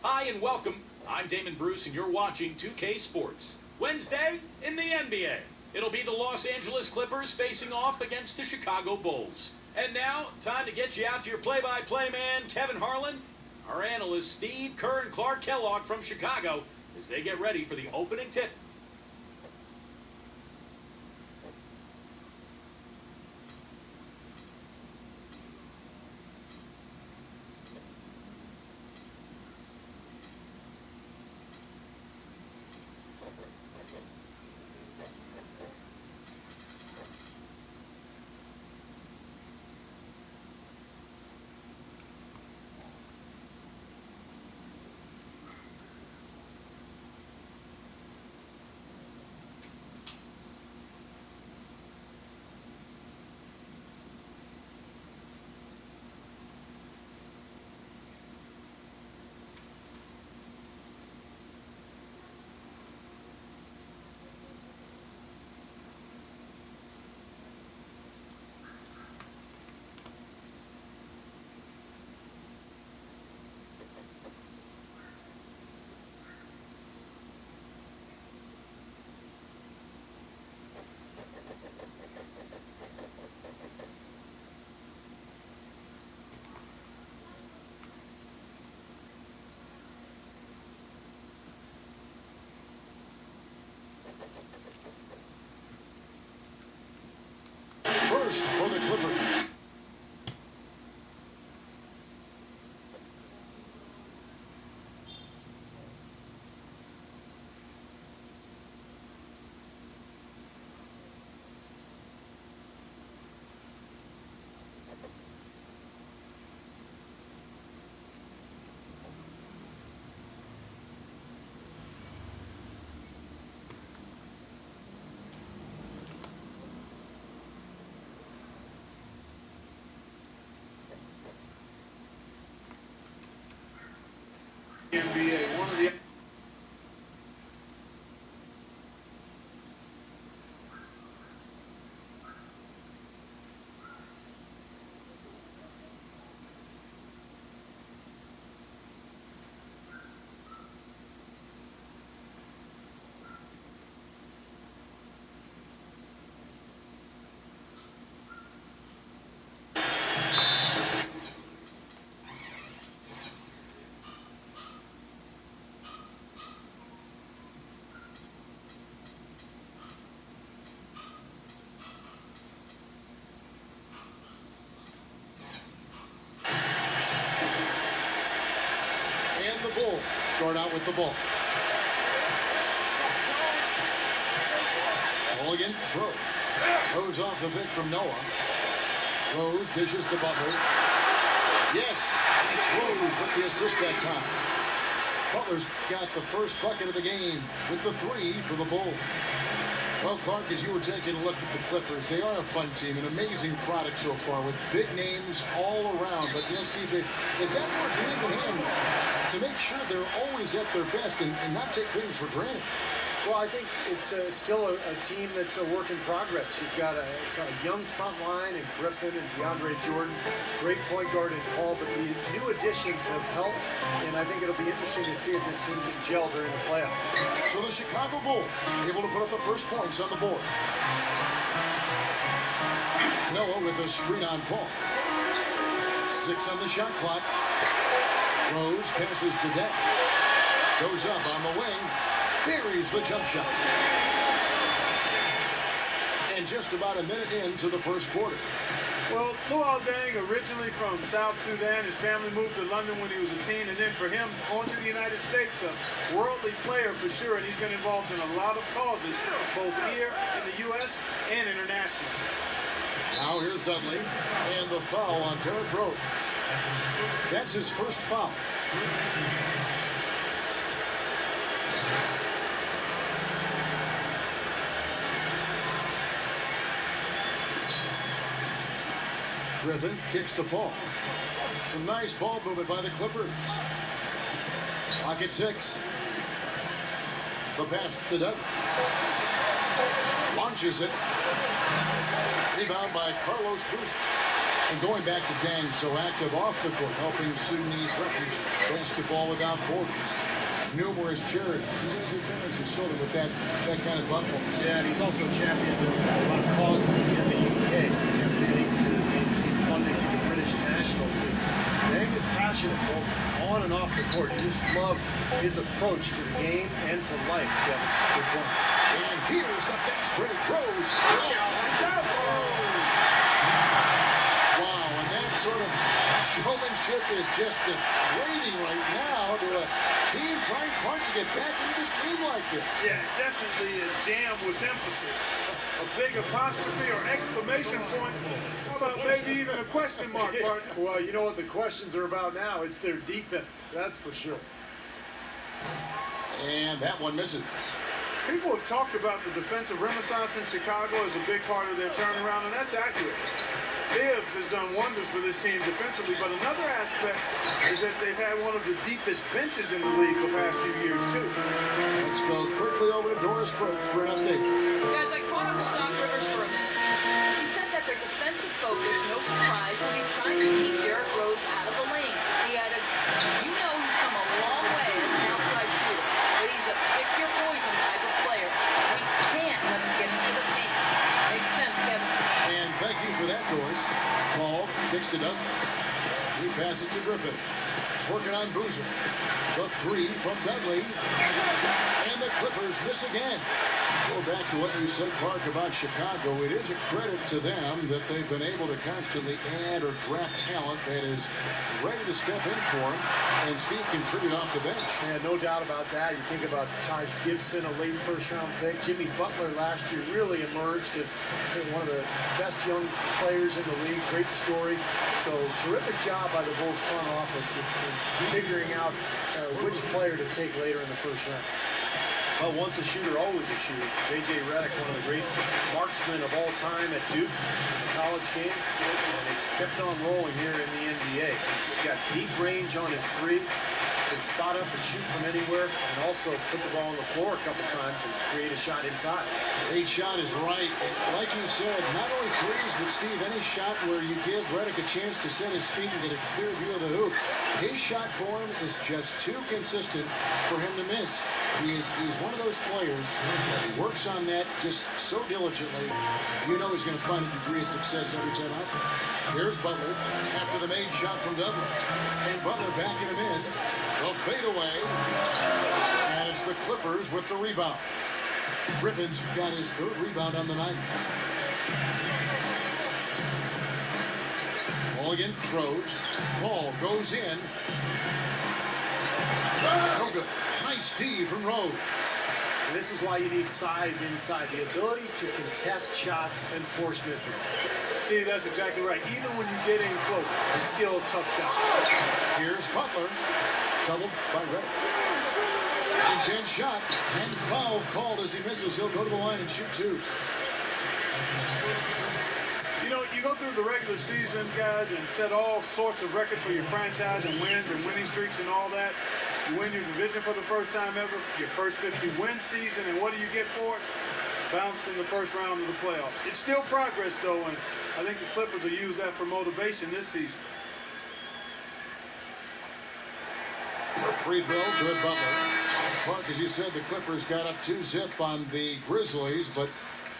Hi and welcome. I'm Damon Bruce and you're watching 2K Sports. Wednesday in the NBA. It'll be the Los Angeles Clippers facing off against the Chicago Bulls. And now, time to get you out to your play-by-play man, Kevin Harlan, our analysts Steve Kerr and Clark Kellogg from Chicago as they get ready for the opening tip. First for the Clippers. NBA, one of the Bulls start out with the ball. Ball against Rose. Rose off the bench from Noah. Rose dishes to Butler. Yes, it's Rose with the assist that time. Butler's got the first bucket of the game with the three for the Bulls. Well, Clark, as you were taking a look at the Clippers, they are a fun team, an amazing product so far with big names all around. But, you know, Steve, they've got to work hand in hand to make sure they're always at their best and not take things for granted. Well, I think it's still a team that's a work in progress. You've got a young front line in Griffin and DeAndre Jordan, great point guard in Paul, but the new additions have helped, and I think it'll be interesting to see if this team can gel during the playoffs. So the Chicago Bulls able to put up the first points on the board. Noah with a screen on Paul. 6 on the shot clock. Rose passes to Deck. Goes up on the wing. Buries the jump shot. And just about a minute into the first quarter. Well, Luol Deng, originally from South Sudan, his family moved to London when he was a teen, and then for him, on to the United States, a worldly player for sure, and he's been involved in a lot of causes, both here in the U.S. and internationally. Now here's Dudley, and the foul on Derrick Rose. That's his first foul. Griffin kicks to Paul. Some nice ball movement by the Clippers. Clock at 6. The pass to Dudley. Launches it. Rebound by Carlos Boozer. And going back to Dang, so active off the court, helping Sudanese refugees, Basketball Without Borders, numerous charities. He's has his parents and children with that kind of thoughtfulness. Yeah, and he's also championed a lot of causes in the UK, campaigning to maintain funding for the British national team. Dang is passionate both on and off the court. You just love his approach to the game and to life, Kevin. Good point. And here's the fast break. Rose. Wow, and that sort of showmanship is just deflating right now to a team trying hard to get back into this game like this. Yeah, definitely a jam with emphasis. A big apostrophe or exclamation point. How about maybe even a question mark, partner? Well, you know what the questions are about now? It's their defense, that's for sure. And that one misses. People have talked about the defensive renaissance in Chicago as a big part of their turnaround, and that's accurate. Bibbs has done wonders for this team defensively, but another aspect is that they've had one of the deepest benches in the league the past few years, too. Let's go quickly over to Doris Burke for an update. Guys, I caught up with Doc Rivers for a minute. He said that their defensive focus, no surprise, will be trying to keep Derrick Rose out of the lane. He added, you know he's come a long way as an outside shooter, but he's a pick-your-poison type of player. We can't let him get into the paint. Makes sense, Kevin. And thank you for that, Doris. Paul kicks it up. He passes to Griffin. He's working on Boozer. The three from Dudley. And the Clippers miss again. Go back to what you said, Clark, about Chicago. It is a credit to them that they've been able to constantly add or draft talent that is ready to step in for them, and Steve contribute off the bench. Yeah, no doubt about that. You think about Taj Gibson, a late first-round pick. Jimmy Butler last year really emerged as one of the best young players in the league. Great story. So terrific job by the Bulls front office in figuring out which player to take later in the first round. Well, once a shooter, always a shooter. J.J. Redick, one of the great marksmen of all time at Duke, the college game. And it's kept on rolling here in the NBA. He's got deep range on his three, can spot up and shoot from anywhere, and also put the ball on the floor a couple times and create a shot inside. Great shot is right. Like you said, not only threes, but Steve, any shot where you give Redick a chance to set his feet and get a clear view of the hoop. His shot form is just too consistent for him to miss. He's one of those players that works on that just so diligently. You know he's going to find a degree of success every time out there. Here's Butler after the made shot from Dudley. And Butler backing him in. They'll fade away. And it's the Clippers with the rebound. Griffin's got his third rebound on the night. Ball again throws. Ball goes in. No good. Nice D from Rose. And this is why you need size inside, the ability to contest shots and force misses. Steve, that's exactly right. Even when you get in close, it's still a tough shot. Here's Butler. Doubled by Redick. Second chance shot. And foul called as he misses. He'll go to the line and shoot two. You know, you go through the regular season, guys, and set all sorts of records for your franchise and wins and winning streaks and all that. You win your division for the first time ever, your first 50-win season, and what do you get for it? Bounced in the first round of the playoffs. It's still progress, though, and I think the Clippers will use that for motivation this season. Free throw, good Butler. Clark, as you said, the Clippers got up 2-0 on the Grizzlies, but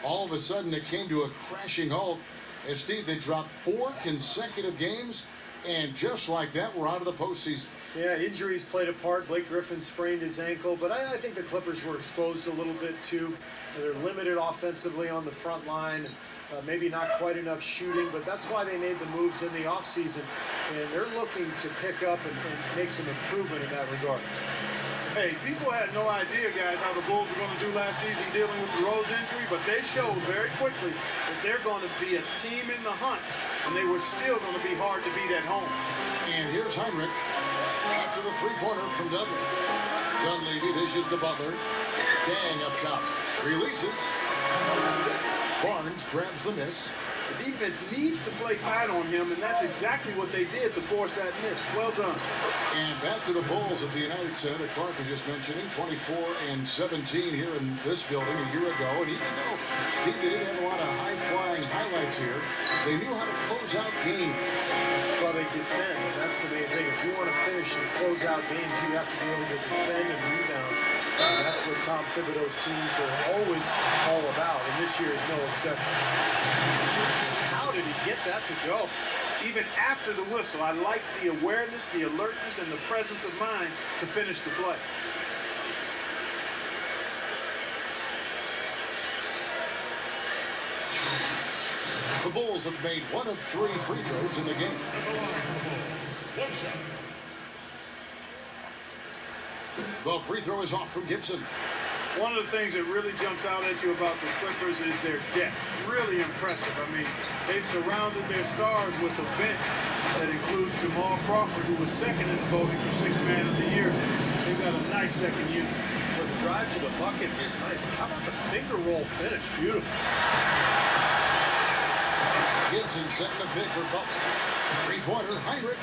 all of a sudden it came to a crashing halt. As Steve, they dropped 4 consecutive games, and just like that, we're out of the postseason. Yeah, injuries played a part. Blake Griffin sprained his ankle, but I think the Clippers were exposed a little bit too. They're limited offensively on the front line. Maybe not quite enough shooting, but that's why they made the moves in the offseason. And they're looking to pick up and make some improvement in that regard. Hey, people had no idea, guys, how the Bulls were going to do last season dealing with the Rose injury, but they showed very quickly that they're going to be a team in the hunt, and they were still going to be hard to beat at home. And here's Heinrich after the three-pointer from Dudley. Dunleavy dishes to Butler. Dang up top. Releases. Barnes grabs the miss. The defense needs to play tight on him, and that's exactly what they did to force that miss. Well done. And back to the Bulls at the United Center that Clark was just mentioning. 24-17 here in this building a year ago. And even though Steve, they didn't have a lot of high-flying highlight highlights here. They knew how to close out games. Well, they defend, and that's the main thing. If you want to finish and close out games, you have to be able to defend and rebound. And that's what Tom Thibodeau's teams are always all about, and this year is no exception. How did he get that to go? Even after the whistle, I like the awareness, the alertness, and the presence of mind to finish the play. The Bulls have made 1 of 3 free throws in the game. The free throw is off from Gibson. One of the things that really jumps out at you about the Clippers is their depth. Really impressive. I mean, they've surrounded their stars with a bench that includes Jamal Crawford, who was second in voting for Sixth Man of the Year. They've got a nice second unit. Well, the drive to the bucket is nice, but how about the finger roll finish? Beautiful. Gibson setting the pick for Butler. Three-pointer, Heinrich.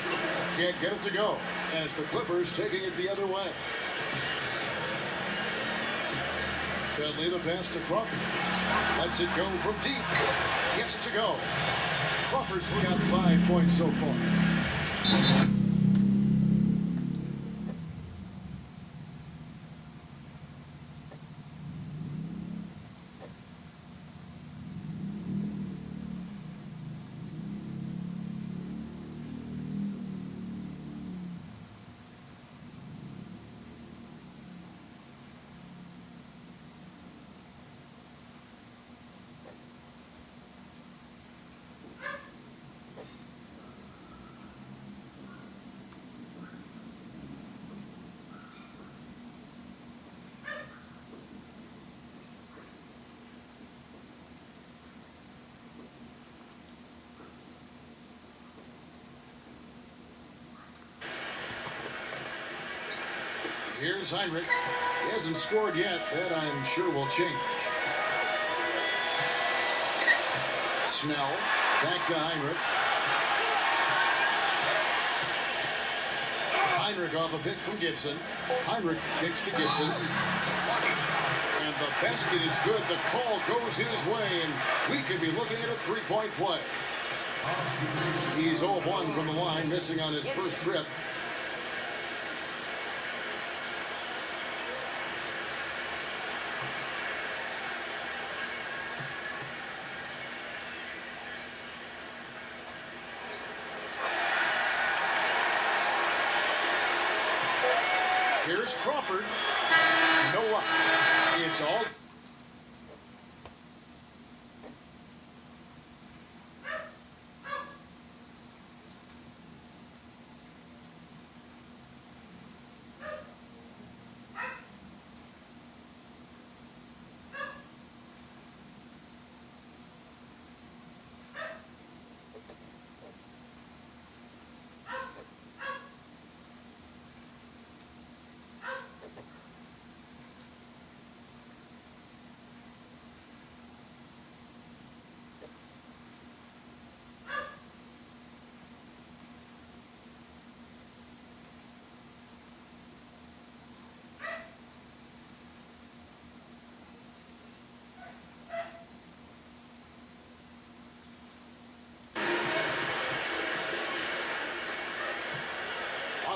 Can't get it to go, as the Clippers taking it the other way. Bentley the pass to Crawford. Lets it go from deep. Gets it to go. Crawford's got 5 points so far. Here's Heinrich. He hasn't scored yet. That I'm sure will change. Snell. Back to Heinrich. Heinrich off a pick from Gibson. Heinrich kicks to Gibson. And the basket is good. The call goes his way, and we could be looking at a three-point play. He's 0-1 from the line, missing on his first trip. Here's Crawford. No luck. It's all.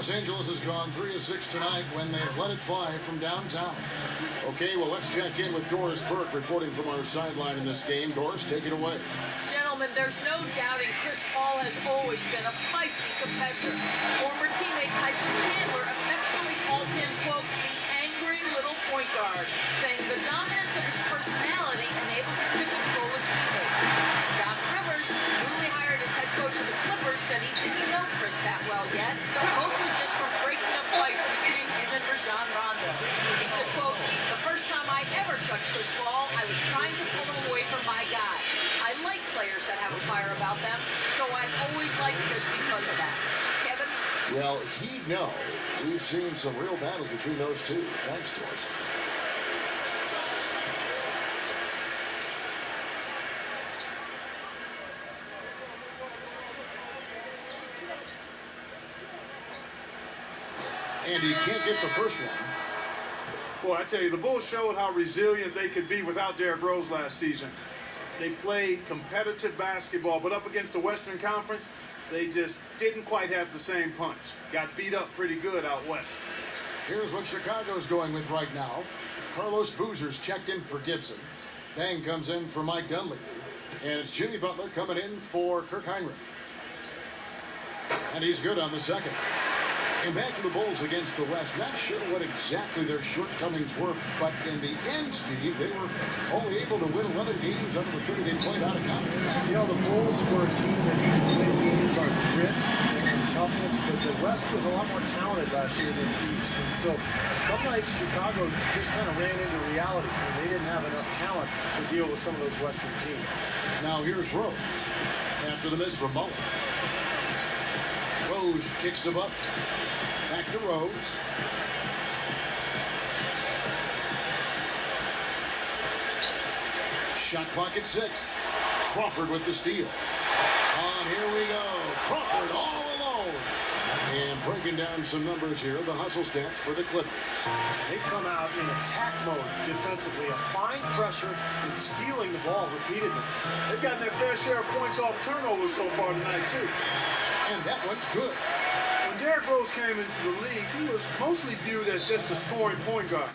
Los Angeles has gone 3 of 6 tonight when they've let it fly from downtown. Okay, well, let's check in with Doris Burke reporting from our sideline in this game. Doris, take it away. Gentlemen, there's no doubting Chris Paul has always been a feisty competitor. Former teammate Tyson Chandler affectionately called him, quote, the angry little point guard, saying the dominance of his personality enabled him to control his teammates. Doc Rivers, newly hired as head coach of the Clippers, said he didn't know Chris that well yet, mostly just from breaking up fights between him and Rajon Rondo. He said, quote, the first time I ever touched Chris Paul, I was trying to pull him away from my guy. I like players that have a fire about them, so I've always liked Chris because of that. Kevin? Well, he'd know. We've seen some real battles between those two. Thanks to us. And he can't get the first one. Boy, I tell you, the Bulls showed how resilient they could be without Derrick Rose last season. They played competitive basketball, but up against the Western Conference, they just didn't quite have the same punch. Got beat up pretty good out west. Here's what Chicago's going with right now. Carlos Boozer's checked in for Gibson. Bang comes in for Mike Dunleavy. And it's Jimmy Butler coming in for Kirk Heinrich. And he's good on the second. And back to the Bulls against the West. Not sure what exactly their shortcomings were, but in the end, Steve, they were only able to win 11 games out of the 30 they played out of conference. You know, the Bulls were a team that could win games on grit and toughness, but the West was a lot more talented last year than the East. And so some nights Chicago just kind of ran into reality, and they didn't have enough talent to deal with some of those Western teams. Now here's Rose after the miss from Mullins. Rose kicks to Butler. Back to Rose. Shot clock at 6. Crawford with the steal. On, here we go. Crawford all alone. And breaking down some numbers here, the hustle stats for the Clippers. They've come out in attack mode defensively, applying pressure and stealing the ball repeatedly. They've gotten their fair share of points off turnovers so far tonight, too. And that one's good. When Derrick Rose came into the league, he was mostly viewed as just a scoring point guard.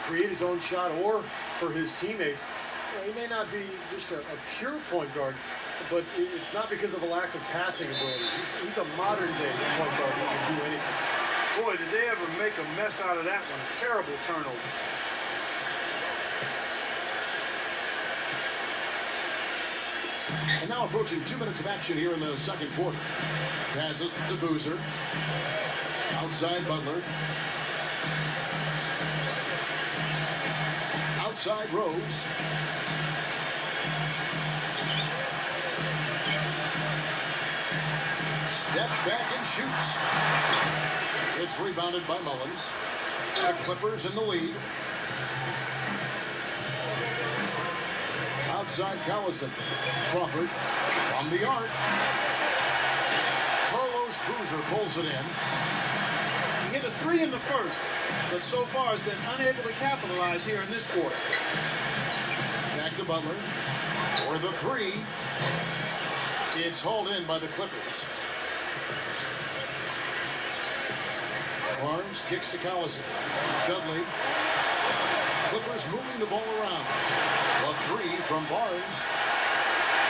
Create his own shot, or for his teammates. You know, he may not be just a pure point guard, but it's not because of a lack of passing ability. He's a modern-day point guard who can do anything. Boy, did they ever make a mess out of that one. Terrible turnover. And now approaching 2 minutes of action here in the second quarter. Passes to Boozer. Outside Butler. Outside Rose. Steps back and shoots. It's rebounded by Mullins. The Clippers in the lead. Outside Collison. Crawford from the arc. Carlos Boozer pulls it in. He hit a 3 in the first, but so far has been unable to capitalize here in this quarter. Back to Butler for the 3. It's hauled in by the Clippers. Barnes kicks to Collison. Dudley. Clippers moving the ball around. A 3 from Barnes.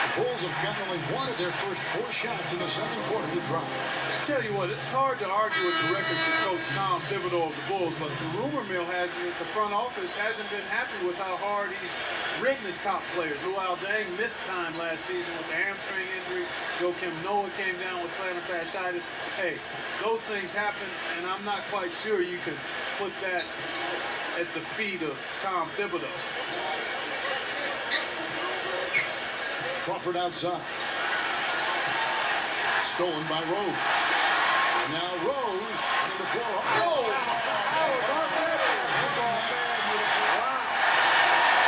The Bulls have gotten only one of their first 4 shots in the second quarter to drop. I tell you what, it's hard to argue with the record for Coach Tom Thibodeau of the Bulls, but the rumor mill has it that the front office hasn't been happy with how hard he's ridden his top players. Luol Deng missed time last season with the hamstring injury. Joakim Noah came down with plantar fasciitis. Hey, those things happen, and I'm not quite sure you can put that at the feet of Tom Thibodeau. Crawford outside. Stolen by Rose. And now Rose on the floor. Oh!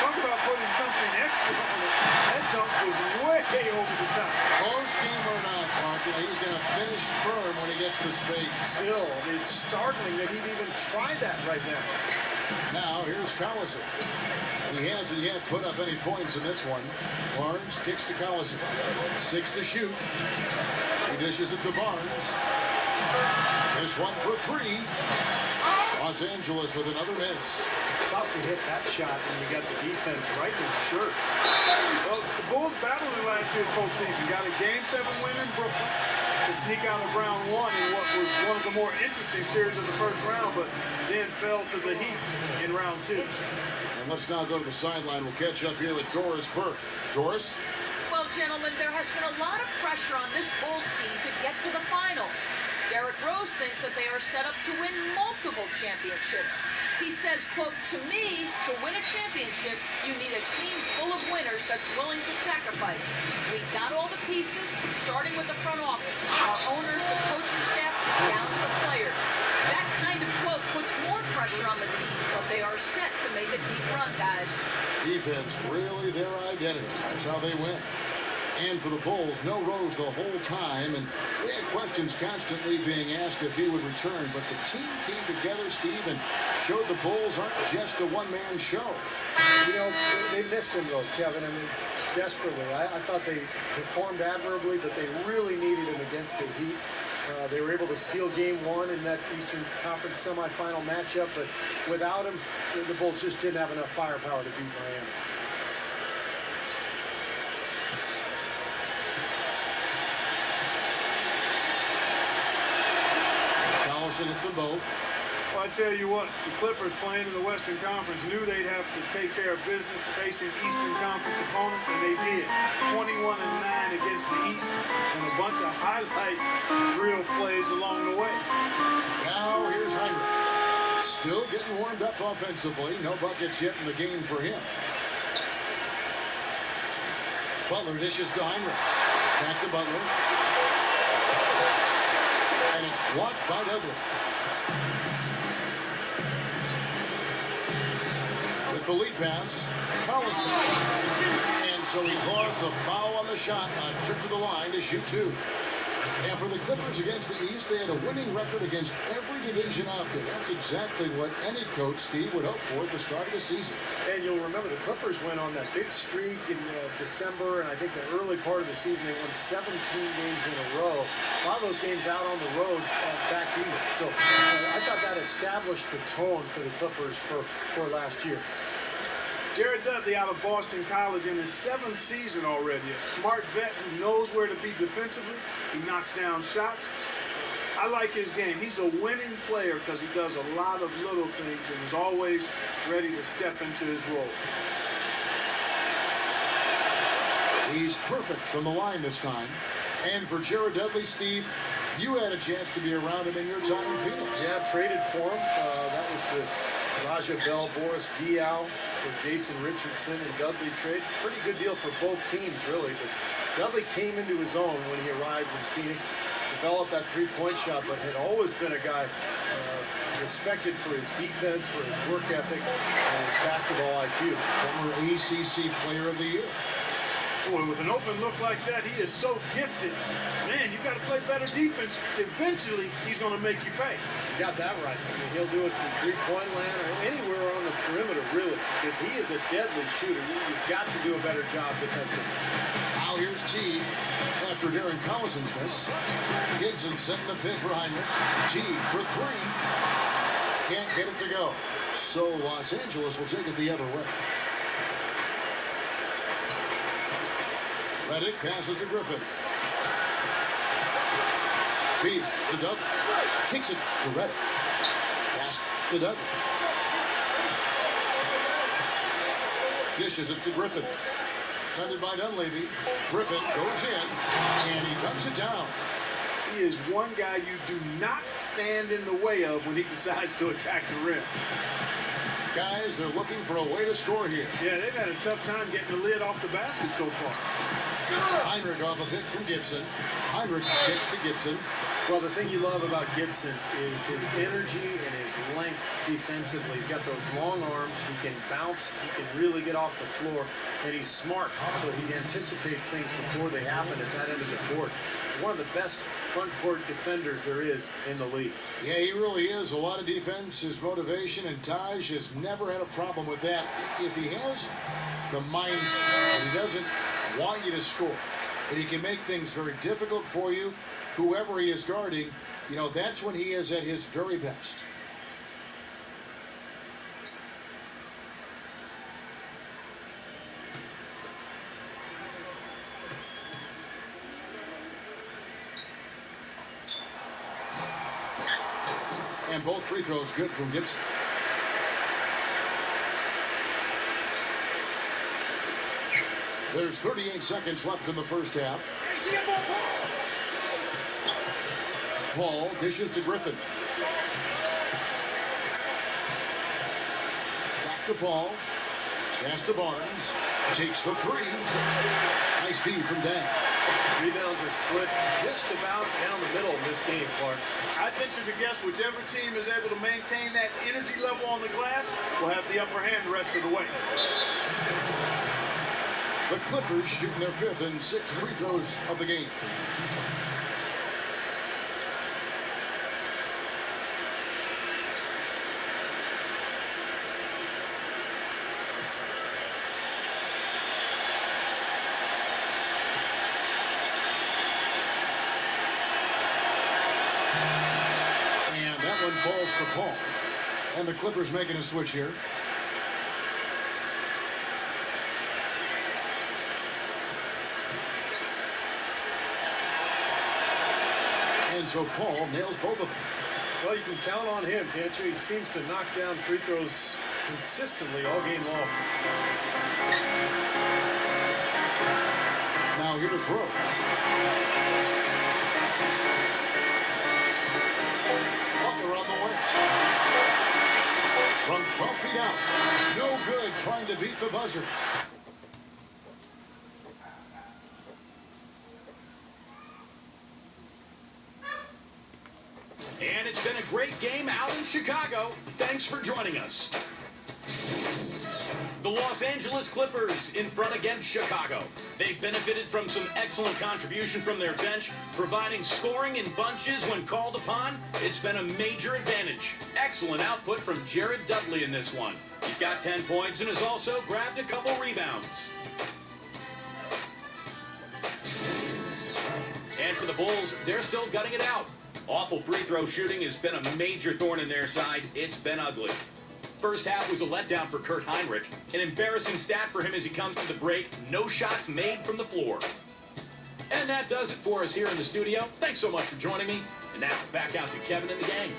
Talk about putting something extra on it. That dunk was way over the top. Close game or not, Clark, he's going to finish firm when he gets the space. Still, it's startling that he'd even tried that right now. Now, here's Collison. He hasn't yet put up any points in this one. Barnes kicks to Collison. 6 to shoot. He dishes it to Barnes. This one for 3. Los Angeles with another miss. Tough to hit that shot when you got the defense right in his shirt. Well, the Bulls battled in last year's postseason. Got a Game 7 win in Brooklyn to sneak out of round 1 in what was one of the more interesting series of the first round, but then fell to the Heat in round 2. And let's now go to the sideline. We'll catch up here with Doris Burke. Doris? Well, gentlemen, there has been a lot of pressure on this Bulls team to get to the finals. Derrick Rose thinks that they are set up to win multiple championships. He says, quote, "To me, To win a championship, you need a team full of winners that's willing to sacrifice. We got all the pieces, starting with the front office, our owners, the coaching staff, down to the players. That kind of quote puts more pressure on the team, but they are set to make a deep run, guys. Defense really their identity. That's how they win. And for the Bulls, no Rose the whole time, and we had questions constantly being asked if he would return, but the team came together, Steve, and showed the Bulls aren't just a one-man show. You know, they missed him, though, Kevin. I mean, desperately. I thought they performed admirably, but they really needed him against the Heat. They were able to steal game one in that Eastern Conference semifinal matchup, but without him, the Bulls just didn't have enough firepower to beat Miami. Allison hits them both. Well, I tell you what, the Clippers playing in the Western Conference knew they'd have to take care of business facing Eastern Conference opponents, and they did. 21-9 against the East, and a bunch of highlight real plays along the way. Now here's Heinrich. Still getting warmed up offensively. No buckets yet in the game for him. Butler dishes to Heinrich. Back to Butler. And it's blocked by Dudley. With the lead pass, Collison. And so he draws the foul on the shot. A trip to the line to shoot two. And for the Clippers against the East, they had a winning record against every division out there. That's exactly what any coach, Steve, would hope for at the start of the season. And you'll remember the Clippers went on that big streak in December, and I think the early part of the season they won 17 games in a row. A lot of those games out on the road back east. So I thought that established the tone for the Clippers for last year. Jared Dudley out of Boston College in his 7th season already. A smart vet who knows where to be defensively. He knocks down shots. I like his game. He's a winning player because he does a lot of little things and is always ready to step into his role. He's perfect from the line this time. And for Jared Dudley, Steve, you had a chance to be around him in your time in Phoenix. Yeah, traded for him. That was the Raja Bell, Boris Diaw for Jason Richardson and Dudley trade. Pretty good deal for both teams, really. But Dudley came into his own when he arrived in Phoenix, developed that three-point shot, but had always been a guy respected for his defense, for his work ethic, and his basketball IQ. Former ACC Player of the Year. Boy, with an open look like that, he is so gifted. Man, you got to play better defense. Eventually, he's going to make you pay. You got that right. I mean, he'll do it from three-point land or anywhere on the perimeter, really, because he is a deadly shooter. You've got to do a better job defensively. Now here's T after Darren Collison's miss. Gibson setting the pick for Heinrich. T for three. Can't get it to go. So Los Angeles will take it the other way. Reddick passes to Griffin. Feeds to Dudley. Kicks it to Reddick. Pass to Dudley. Dishes it to Griffin. Defended by Dunleavy. Griffin goes in, and he dunks it down. He is one guy you do not stand in the way of when he decides to attack the rim. Guys, they're looking for a way to score here. Yeah, they've had a tough time getting the lid off the basket so far. Heinrich off a pick from Gibson. Heinrich kicks to Gibson. Well, the thing you love about Gibson is his energy and his length defensively. He's got those long arms. He can bounce. He can really get off the floor. And he's smart, so he anticipates things before they happen at that end of the court. One of the best front court defenders there is in the league. Yeah, he really is. A lot of defense, his motivation, and Taj has never had a problem with that. If he has the mindset, he doesn't want you to score, but he can make things very difficult for you. Whoever he is guarding, you know, that's when he is at his very best. And both free throws good from Gibson. There's 38 seconds left in the first half. Paul dishes to Griffin. Back Back to Paul. Pass to Barnes. Takes the three. Nice feed from Dan. Rebounds are split just about down the middle in this game, Clark. I venture to guess whichever team is able to maintain that energy level on the glass will have the upper hand the rest of the way. The Clippers shooting their 5th and 6th free throws of the game. And that one falls for Paul. And the Clippers making a switch here. And so Paul nails both of them. Well, you can count on him, can't you? He seems to knock down free throws consistently all game long. Now here's Rose. Butler on the way. From 12 feet out. No good trying to beat the buzzer. And it's been a great game out in Chicago. Thanks for joining us. The Los Angeles Clippers in front against Chicago. They've benefited from some excellent contribution from their bench, providing scoring in bunches when called upon. It's been a major advantage. Excellent output from Jared Dudley in this one. He's got 10 points and has also grabbed a couple rebounds. And for the Bulls, they're still gutting it out. Awful free throw shooting has been a major thorn in their side. It's been ugly. First half was a letdown for Kurt Heinrich. An embarrassing stat for him as he comes to the break. No shots made from the floor. And that does it for us here in the studio. Thanks so much for joining me. And now back out to Kevin and the gang.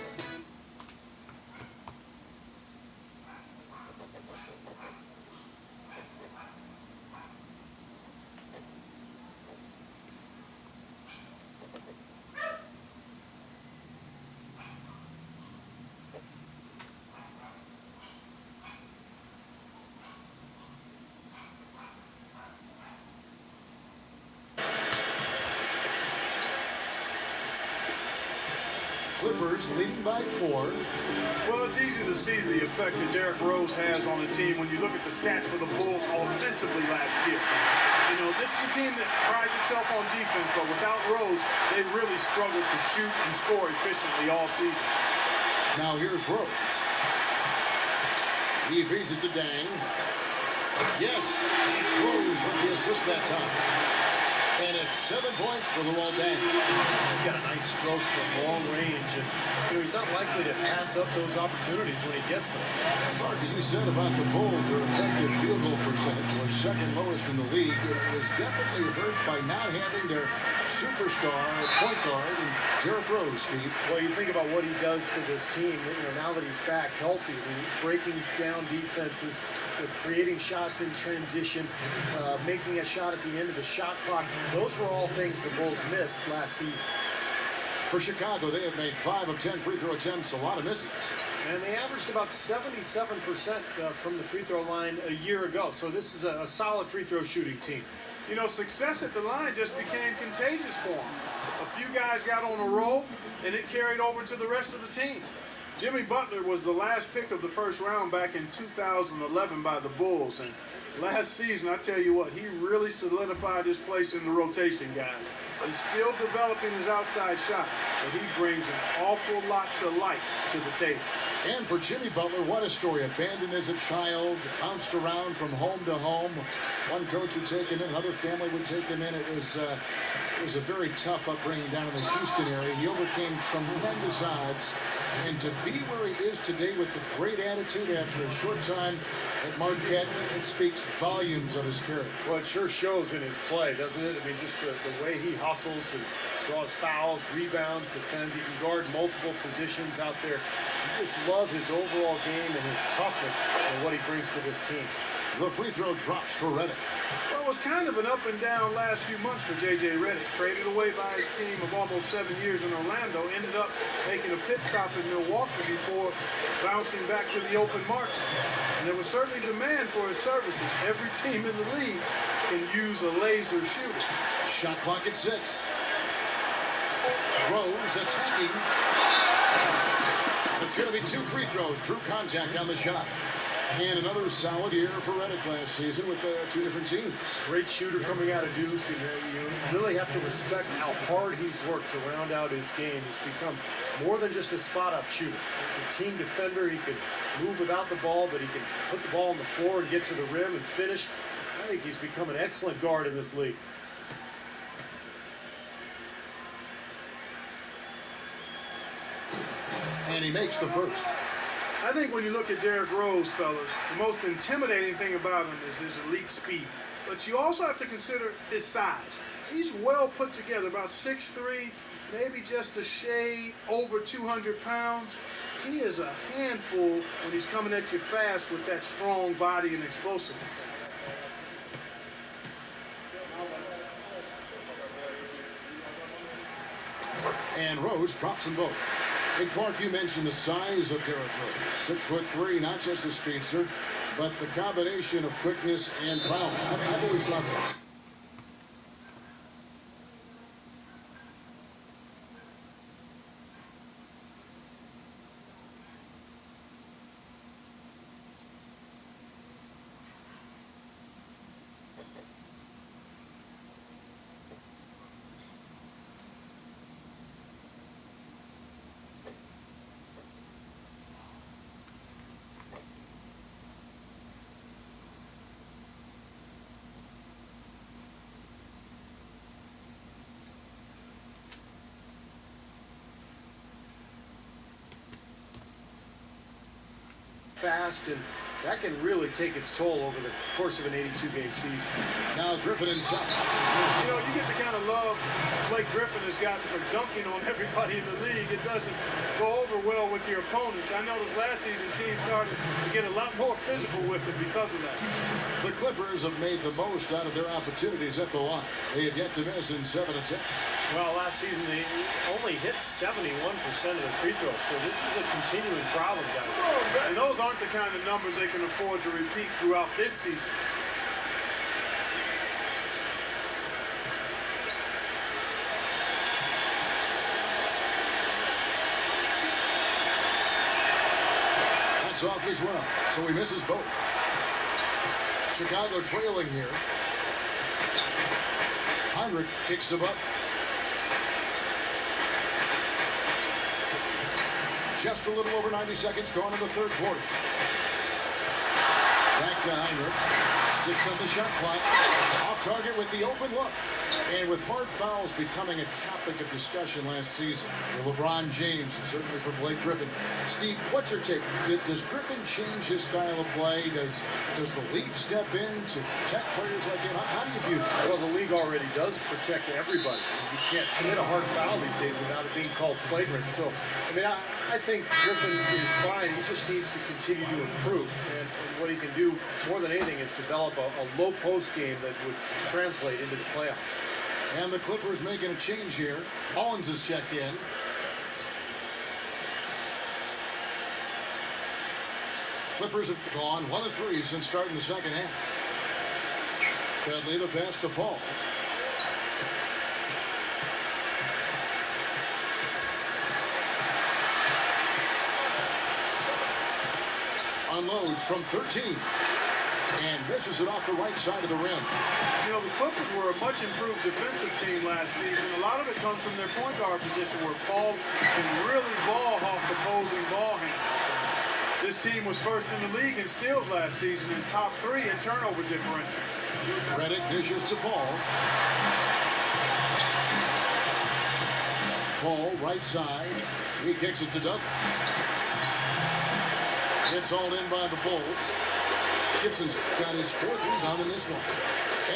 Clippers leading by 4. Well, it's easy to see the effect that Derrick Rose has on the team when you look at the stats for the Bulls offensively last year. You know, this is a team that prides itself on defense, but without Rose, they really struggled to shoot and score efficiently all season. Now here's Rose. He feeds it to Dang. Yes, it's Rose with the assist that time. And it's 7 points for Luol Deng. He's got a nice stroke from long range, and you know, he's not likely to pass up those opportunities when he gets them. Mark, as you said about the Bulls, their effective field goal percentage was second lowest in the league. It was definitely hurt by not having their superstar point guard and Derrick Rose, Steve. Well, you think about what he does for this team. You know, now that he's back healthy, breaking down defenses, creating shots in transition, making a shot at the end of the shot clock. Those were all things the Bulls missed last season. For Chicago, they have made 5 of 10 free throw attempts, a lot of misses. And they averaged about 77% from the free throw line a year ago. So this is a solid free throw shooting team. You know, success at the line just became contagious for them. A few guys got on a roll, and it carried over to the rest of the team. Jimmy Butler was the last pick of the first round back in 2011 by the Bulls. And last season, I tell you what, he really solidified his place in the rotation, guy. He's still developing his outside shot, but he brings an awful lot to light to the table. And for Jimmy Butler, what a story. Abandoned as a child, bounced around from home to home. One coach would take him in, another family would take him in. It was a very tough upbringing down in the Houston area. He overcame tremendous odds. And to be where he is today with the great attitude after a short time at Marquette, it speaks volumes of his character. Well, it sure shows in his play, doesn't it? I mean, just the way he hustles and draws fouls, rebounds, defends. He can guard multiple positions out there. You just love his overall game and his toughness and what he brings to this team. The free throw drops for Redick. Well, it was kind of an up and down last few months for J.J. Redick. Traded away by his team of almost 7 years in Orlando, ended up making a pit stop in Milwaukee before bouncing back to the open market. And there was certainly demand for his services. Every team in the league can use a laser shooter. Shot clock at 6. Rose attacking. It's going to be 2 free throws. Drew contact on the shot. And another solid year for Redick last season with 2 different teams. Great shooter coming out of Duke, and you really have to respect how hard he's worked to round out his game. He's become more than just a spot-up shooter. He's a team defender. He can move without the ball, but he can put the ball on the floor and get to the rim and finish. I think he's become an excellent guard in this league. And he makes the first. I think when you look at Derrick Rose, fellas, the most intimidating thing about him is his elite speed. But you also have to consider his size. He's well put together, about 6'3", maybe just a shade over 200 pounds. He is a handful when he's coming at you fast with that strong body and explosiveness. And Rose drops them both. Hey, Clark, you mentioned the size of Derrick Rose. 6'3", not just a speedster, but the combination of quickness and power. I've always loved this. Fast, and that can really take its toll over the course of an 82-game season. Now Griffin inside. You know, you get the kind of love Blake Griffin has gotten for dunking on everybody in the league. It doesn't go over well with your opponents. I noticed last season teams started to get a lot more physical with him because of that. The Clippers have made the most out of their opportunities at the line. They have yet to miss in 7 attempts. Well, last season they only hit 71% of the free throws, so this is a continuing problem, guys. And those aren't the kind of numbers they can afford to repeat throughout this season. That's off as well, so he misses both. Chicago trailing here. Heinrich kicks the butt. Just a little over 90 seconds gone in the third quarter. Back to Heinrich. 6 on the shot clock. Off target with the open look. And with hard fouls becoming a topic of discussion last season for LeBron James and certainly for Blake Griffin. Steve, what's your take? Does Griffin change his style of play? Does the league step in to protect players like him? How do you view that? Well, the league already does protect everybody. You can't hit a hard foul these days without it being called flagrant. So, I mean, I think Griffin is fine. He just needs to continue to improve. And what he can do more than anything is develop a low post game that would translate into the playoffs. And the Clippers making a change here. Owens is checked in. Clippers have gone 1 of 3 since starting the second half. Dudley the pass to Paul. Unloads from 13. And misses it off the right side of the rim. You know, the Clippers were a much improved defensive team last season. A lot of it comes from their point guard position where Paul can really ball hawk opposing ball handlers. This team was first in the league in steals last season and top 3 in turnover differential. Redick dishes to Paul. Paul, right side. He kicks it to Dudley. It's all in by the Bulls. Gibson's got his 4th rebound in this one.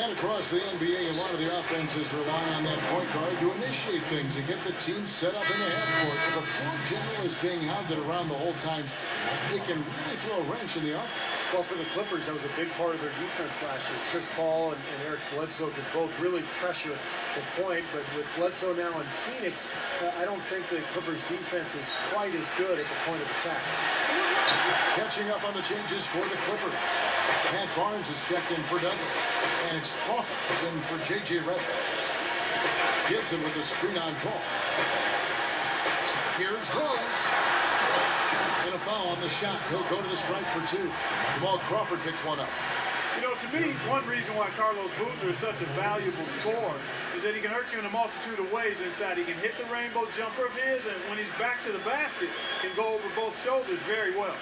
And across the NBA, a lot of the offenses rely on that point guard to initiate things and get the team set up in the half court. But the floor general is being hounded around the whole time. It can really throw a wrench in the offense. Well, for the Clippers, that was a big part of their defense last year. Chris Paul and Eric Bledsoe could both really pressure the point, but with Bledsoe now in Phoenix, I don't think the Clippers' defense is quite as good at the point of attack. Catching up on the changes for the Clippers. Pat Barnes is checked in for Dudley, and it's Crawford in for J.J. Redick. Gibson with the screen on Paul. Here's Rose. And a foul on the shot. He'll go to the stripe for 2. Jamal Crawford picks one up. You know, to me, one reason why Carlos Boozer is such a valuable scorer is that he can hurt you in a multitude of ways inside. He can hit the rainbow jumper of his, and when he's back to the basket, can go over both shoulders very well.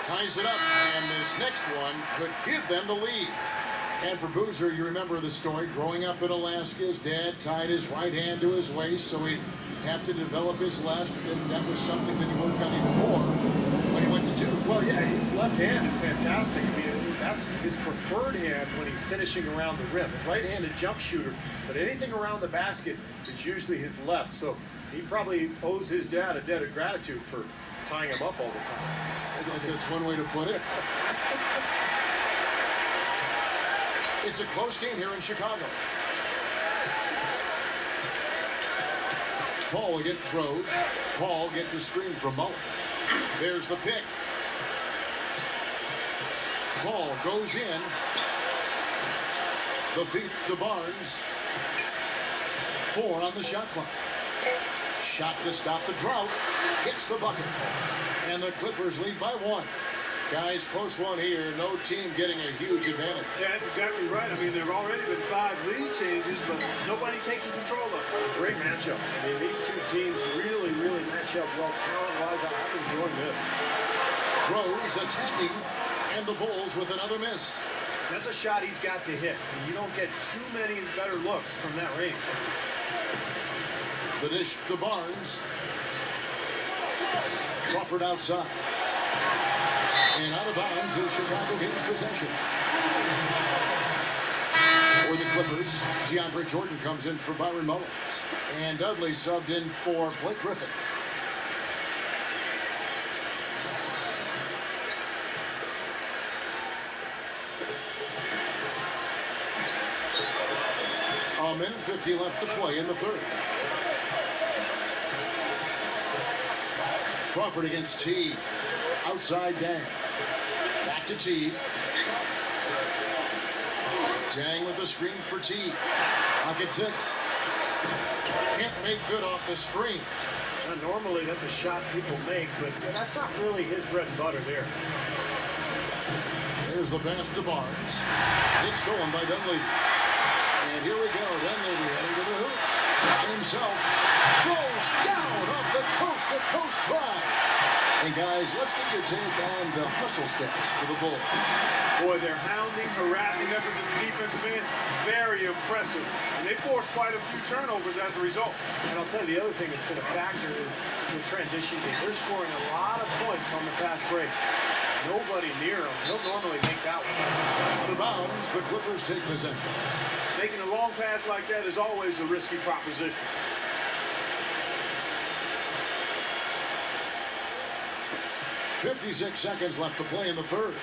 Ties it up, and this next one could give them the lead. And for Boozer, you remember the story. Growing up in Alaska, his dad tied his right hand to his waist so he'd have to develop his left, and that was something that he worked on even more when he went to Duke. Well, yeah, his left hand is fantastic. I mean, that's his preferred hand when he's finishing around the rim. A right-handed jump shooter, but anything around the basket is usually his left. So he probably owes his dad a debt of gratitude for tying him up all the time. That's one way to put it. It's a close game here in Chicago. Paul again throws. Paul gets a screen from Mullins. There's the pick. Paul goes in. The feet to Barnes. 4 on the shot clock. Shot to stop the drought. Hits the bucket. And the Clippers lead by 1. Guys, close one here. No team getting a huge advantage. Yeah, that's exactly right. I mean, there have already been 5 lead changes, but nobody taking control of it. Great matchup. I mean, these two teams really match up well talent-wise. I'm enjoying this. Rose attacking, and the Bulls with another miss. That's a shot he's got to hit. And you don't get too many better looks from that range. The dish to Barnes. Crawford outside. And out of bounds is Chicago gains possession. For the Clippers, DeAndre Jordan comes in for Byron Mullins. And Dudley subbed in for Blake Griffin. A minute 50 left to play in the third. Crawford against T. Outside Dang. Back to T. Dang with the screen for T. Pocket 6. Can't make good off the screen. Now, normally that's a shot people make, but that's not really his bread and butter there. There's the pass to Barnes. It's stolen by Dunleavy. And here we go. Dunleavy heading to the hoop. And himself throws down off the coast-to-coast drive. And guys, let's get your take on the hustle stats for the Bulls. Boy, their hounding, harassing effort to the defensive end, very impressive. And they forced quite a few turnovers as a result. And I'll tell you, the other thing that's been a factor is the transition game. They're scoring a lot of points on the fast break. Nobody near him. He'll normally make that one. Out of bounds, the Clippers take possession. Making a long pass like that is always a risky proposition. .56 seconds left to play in the third.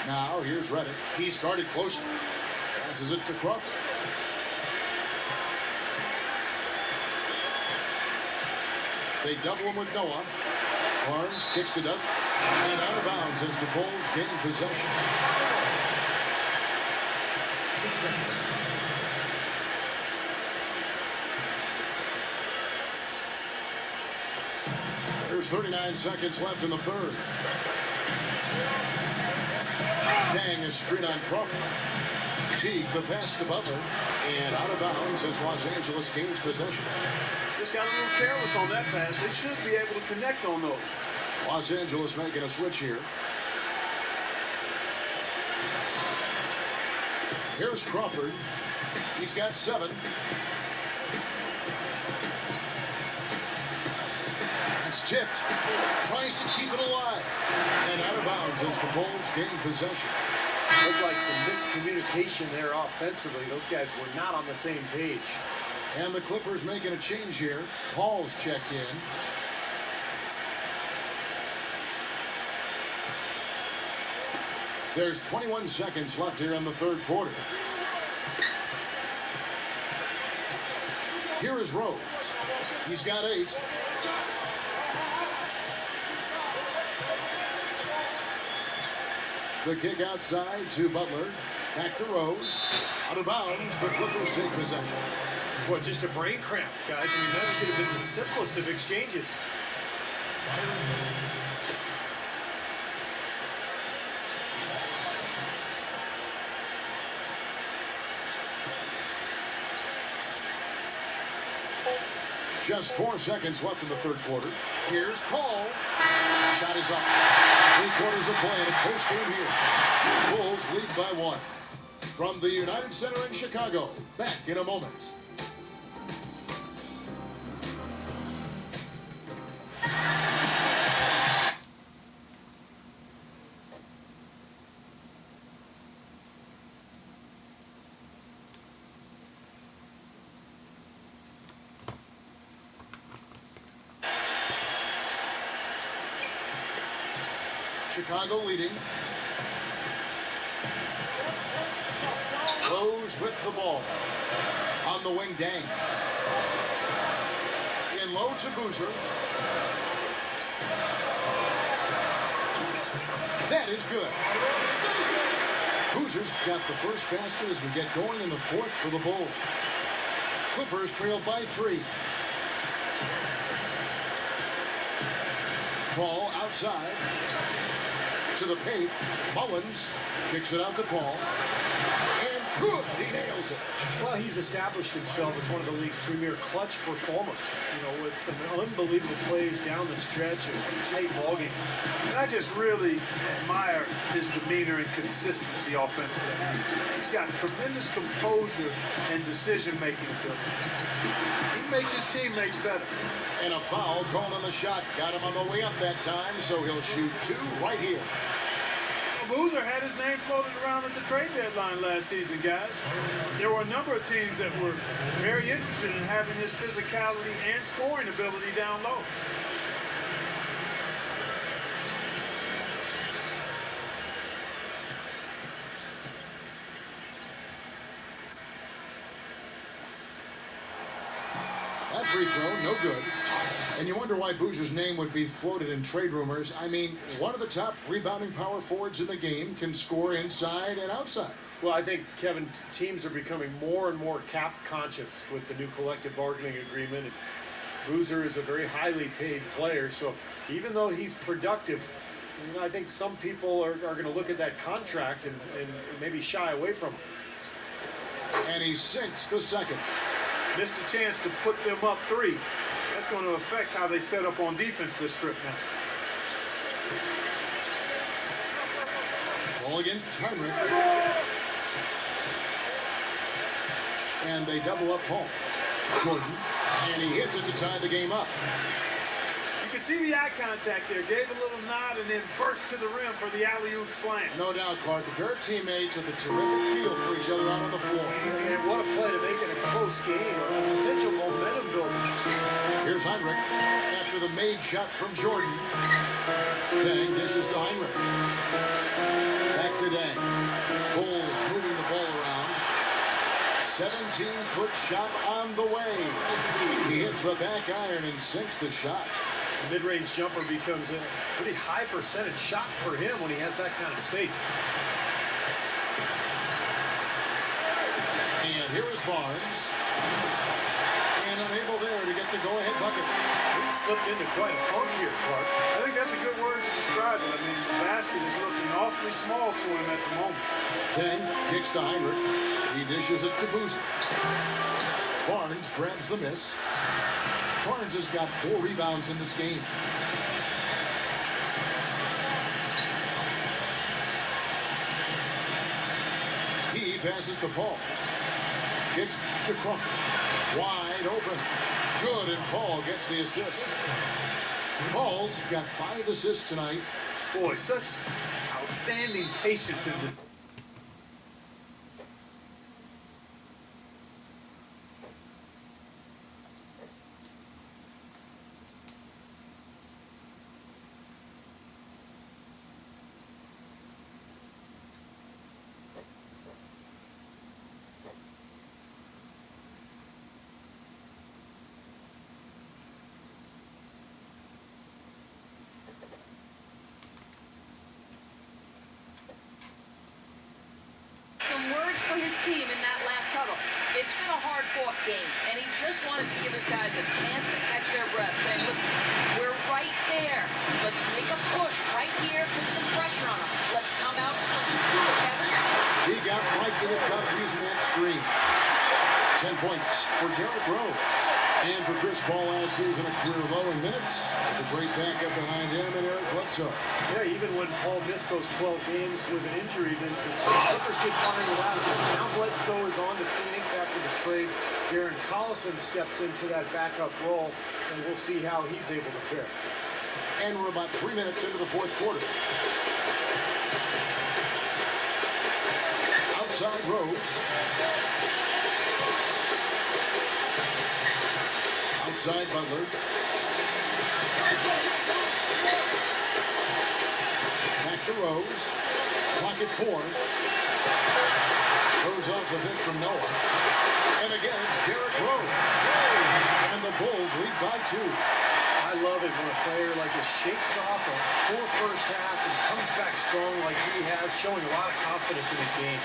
Now, here's Redick. He's guarded closely. Passes it to Crawford. They double him with Noah. Barnes kicks to Doug. And out of bounds as the Bulls gain possession. There's 39 seconds left in the third. Dang, a screen on Crawford. Teague, the pass to Butler. And out of bounds as Los Angeles gains possession. Just got a little careless on that pass. They should be able to connect on those. Los Angeles making a switch here. Here's Crawford. He's got 7. It's tipped. Tries to keep it alive. And out of bounds as the Bulls gain possession. Looked like some miscommunication there offensively. Those guys were not on the same page. And the Clippers making a change here. Paul's checked in. There's 21 seconds left here in the third quarter. Here is Rose. He's got 8. The kick outside to Butler. Back to Rose. Out of bounds. The Clippers take possession. Boy, just a brain cramp, guys. I mean, that should have been the simplest of exchanges. Just 4 seconds left in the third quarter. Here's Paul. Shot is up. 3 quarters of play in a post game here. Bulls lead by 1. From the United Center in Chicago. Back in a moment. Chicago leading. Rose with the ball. On the wing, Dang. In low to Boozer. That is good. Boozer's got the first basket as we get going in the fourth for the Bulls. Clippers trail by 3. Paul outside. To the paint. Mullins kicks it out to Paul. And good. He nails it. Well, he's established himself as one of the league's premier clutch performers. You know, with some unbelievable plays down the stretch and tight ball games. And I just really admire his demeanor and consistency offensively. He's got tremendous composure and decision-making ability. He makes his teammates better. And a foul called on the shot. Got him on the way up that time, so he'll shoot 2 right here. Boozer had his name floated around at the trade deadline last season, guys. There were a number of teams that were very interested in having his physicality and scoring ability down low. That free throw, no good. And you wonder why Boozer's name would be floated in trade rumors. I mean, one of the top rebounding power forwards in the game can score inside and outside. Well, I think, Kevin, teams are becoming more and more cap conscious with the new collective bargaining agreement. And Boozer is a very highly paid player, so even though he's productive, you know, I think some people are going to look at that contract and maybe shy away from him. And he sinks the second. Missed a chance to put them up 3. That's going to affect how they set up on defense this trip now. Ball against Heinrich. And they double up Paul. Jordan. And he hits it to tie the game up. You can see the eye contact there. Gave a little nod and then burst to the rim for the alley-oop slam. No doubt, Clark. They're teammates with a terrific feel for each other out on the floor. And what a play to make it a close game. A potential momentum builder. Here's Heinrich after the made shot from Jordan. Dang dishes to Heinrich. Back to Dang. Bulls moving the ball around. 17-foot shot on the way. He hits the back iron and sinks the shot. The mid-range jumper becomes a pretty high percentage shot for him when he has that kind of space. And here is Barnes. And unable there to get the go-ahead bucket. He slipped into quite a funk here, Clark. I think that's a good word to describe it. I mean, the basket is looking awfully small to him at the moment. Then kicks to Heinrich. He dishes it to Boozer. Barnes grabs the miss. Barnes has got 4 rebounds in this game. He passes to Paul. Kicks to Crawford. Wide open. Good, and Paul gets the assist. Paul's got 5 assists tonight. Boy, such outstanding patience in this. for his team in that last huddle. It's been a hard-fought game, and he just wanted to give his guys a chance to catch their breath, saying, listen, we're right there. Let's make a push right here, put some pressure on them. Let's come out swinging. Kevin? He got right to the cup using that screen. 10 points for Derrick Rose. And for Chris Paul last season, a career low in minutes. With a great backup behind him and Eric Bledsoe. Yeah, even when Paul missed those 12 games with an injury, then the Clippers did fine without him. Now Bledsoe is on to Phoenix after the trade. Darren Collison steps into that backup role, and we'll see how he's able to fare. And we're about 3 minutes into the fourth quarter. Outside Rose. Outside Butler. Back to Rose. Clock at 4. Rose off the bench from Noah. And again, it's Derrick Rose. And the Bulls lead by 2. I love it when a player like this shakes off a poor first half and comes back strong like he has, showing a lot of confidence in his game.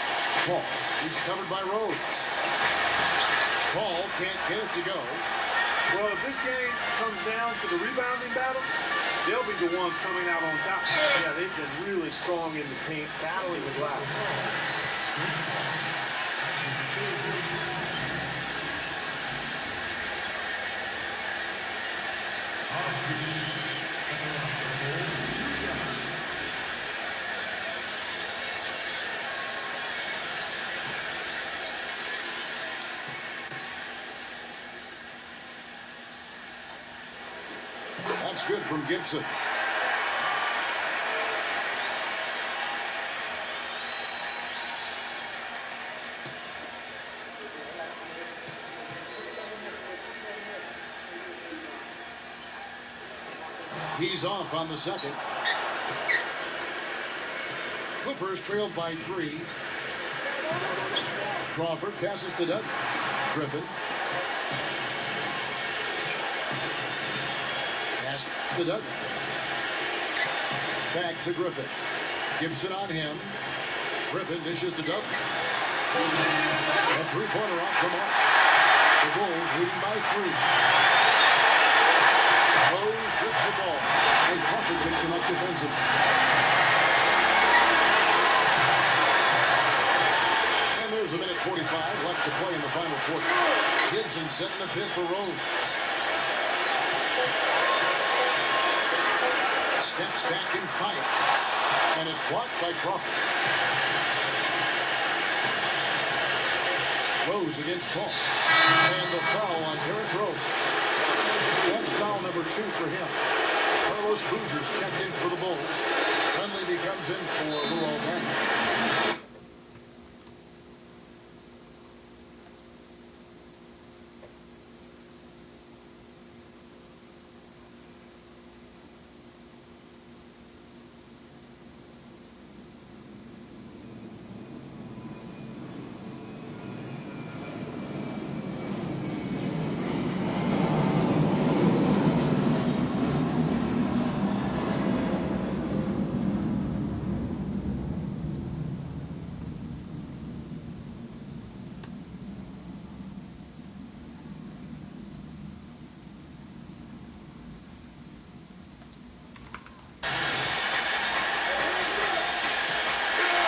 Paul, he's covered by Rose. Paul can't get it to go. Well, if this game comes down to the rebounding battle, they'll be the ones coming out on top. Yeah, they've been really strong in the paint, battling with Loud. That's good from Gibson. He's off on the second. Clippers trailed by 3. Crawford passes to Dudley. Griffin. Pass to Dudley. Back to Griffin. Gibson on him. Griffin dishes to Dudley. A three-pointer off the mark. The Bulls leading by 3. Rose with the ball. And Crawford picks him up defensively. And there's a minute 45 left to play in the final quarter. Gibson setting the pin for Rose. Steps back and fires. And it's blocked by Crawford. Rose against Paul. And the foul on Derrick Rose. That's foul number 2 for him. Carlos Boozer's checked in for the Bulls. Dunleavy comes in for Luol Deng.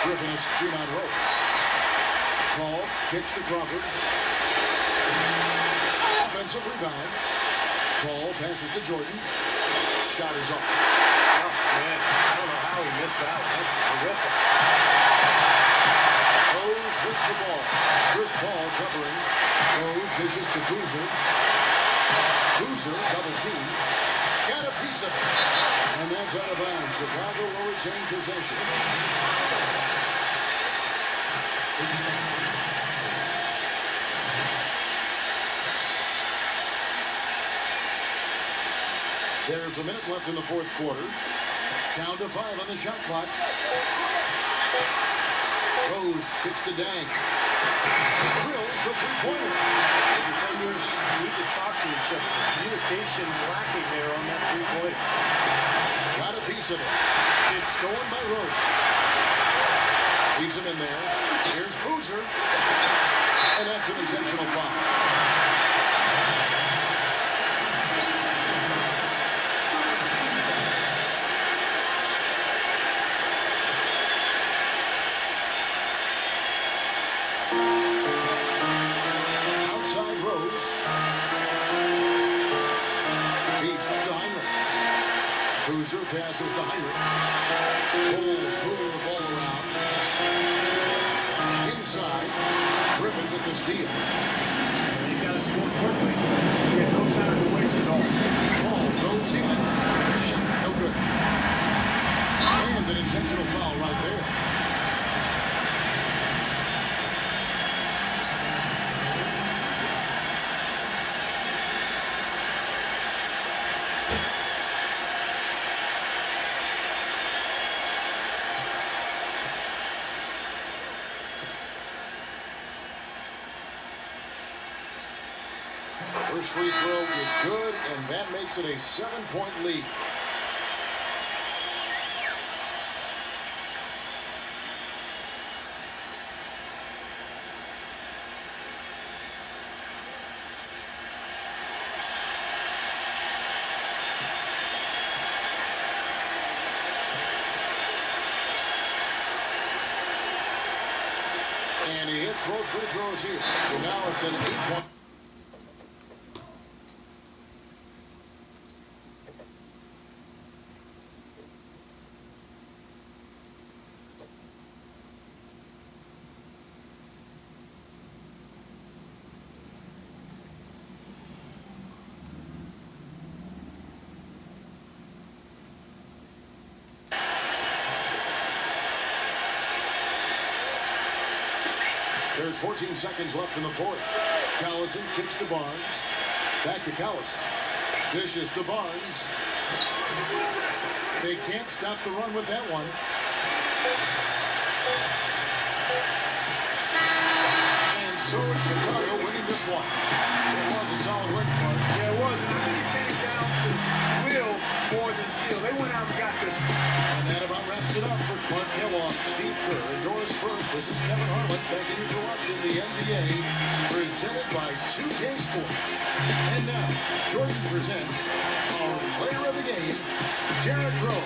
Griffin is screen on Rose. Paul kicks to Crawford. Offensive rebound. Paul passes to Jordan. Shot is off. Oh, man, I don't know how he missed that one. That's terrific. Rose with the ball. Chris Paul covering. Rose dishes to Boozer. Boozer double team. Got a piece of it. And that's out of bounds. Chicago will retain possession. There's a minute left in the fourth quarter. Down to 5 on the shot clock. Rose kicks to Dang. Drills the three-pointer. The defenders need to talk to each other. Communication lacking there on that three-pointer. Got a piece of it. It's stolen by Rose. Leads him in there. Here's Boozer. And that's an intentional foul. Outside Rose. Feeds to Heinrich. Boozer passes to Heinrich. Bulls moving the ball around. Inside. Griffin with the steal. You've got to score quickly. You have no time to waste it all. Ball goes in. No good. And an intentional foul right there. First free throw is good, and that makes it a 7-point lead. And he hits both free throws here. So now it's an 8-point. There's 14 seconds left in the fourth. Callison kicks to Barnes. Back to Callison. Dishes to Barnes. They can't stop the run with that one. And so it's Chicago winning this one. It was a solid win, Clark. Yeah, it was. And I think it came down to will more than skill. They went out and got this one. And that about wraps it up for Clark Kellogg, Steve Kerr, and Doris Burke. This is Kevin Harlan. Thanking you for watching the NBA, presented by 2K Sports. And now, Jordan presents our player of the game, Derrick Rose.